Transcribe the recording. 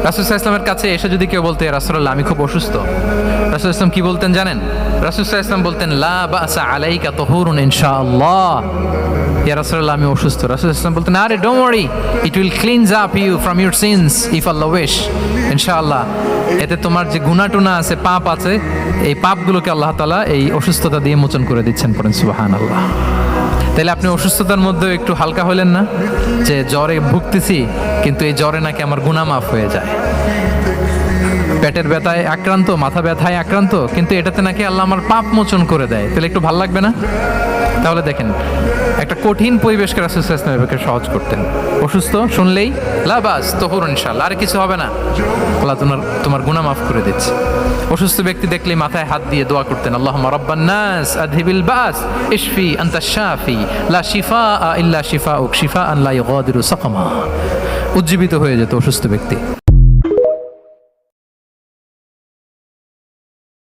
রাসূল সাল্লাল্লাহু আলাইহি ওয়াসাল্লামের কাছে এসে যদি কেউ বলতে, ইয়া রাসূলুল্লাহ আমি খুব অসুস্থ, রাসূল সাল্লাল্লাহু আলাইহি ওয়াসাল্লাম কি বলতেন জানেন? রাসূল সাল্লাল্লাহু আলাইহি ওয়াসাল্লাম বলতেন, লা বাসা আলাইকা তুহুরুন ইনশাআল্লাহ। ইয়া রাসূলুল্লাহ আমি অসুস্থ। রাসূল সাল্লাল্লাহু আলাইহি ওয়াসাল্লাম বলতেন, আরে don't worry, it will cleanse up you from your sins if Allah wish. ইনশাআল্লাহ এতে তোমার যে গুনাহ টুনা আছে, পাপ আছে, এই পাপগুলোকে আল্লাহ তাআলা এই অসুস্থতা দিয়ে মোচন করে দিচ্ছেন। পড়েন সুবহানাল্লাহ। তাহলে আপনি অসুস্থতার মধ্যে একটু হালকা হলেন না, যে জ্বরে ভুগতেছি কিন্তু এই জ্বরে নাকি আমার গুনাহ মাফ হয়ে যায়। পেটের ব্যথায় আক্রান্ত, মাথা ব্যথায় আক্রান্ত, কিন্তু এটাতে নাকি আল্লাহ আমার পাপ মোচন করে দেয়, তাহলে একটু ভাল লাগবে না? তাহলে দেখেন, একটা কঠিন পরিবেশকে রাসূল সাল্লাল্লাহু আলাইহি ওয়াসাল্লাম সহজ করতেন। অসুস্থ শুনলেই লা বাস তুহুর ইনশাআল্লাহ, আর কিছু হবে না, আল্লাহ তোমার গুনাহ মাফ করে দিচ্ছে। অসুস্থ ব্যক্তি দেখলেই মাথায় হাত দিয়ে দোয়া করতেন, আল্লাহুম্মা রাব্বান নাস আযহিবিল বাস ইশফি আনতাশ শাফি লা শিফাআ ইল্লা শিফাউক শিফাআন লা ইউগাদিরু সাকামা। উজ্জীবিত হয়ে যেত অসুস্থ ব্যক্তি।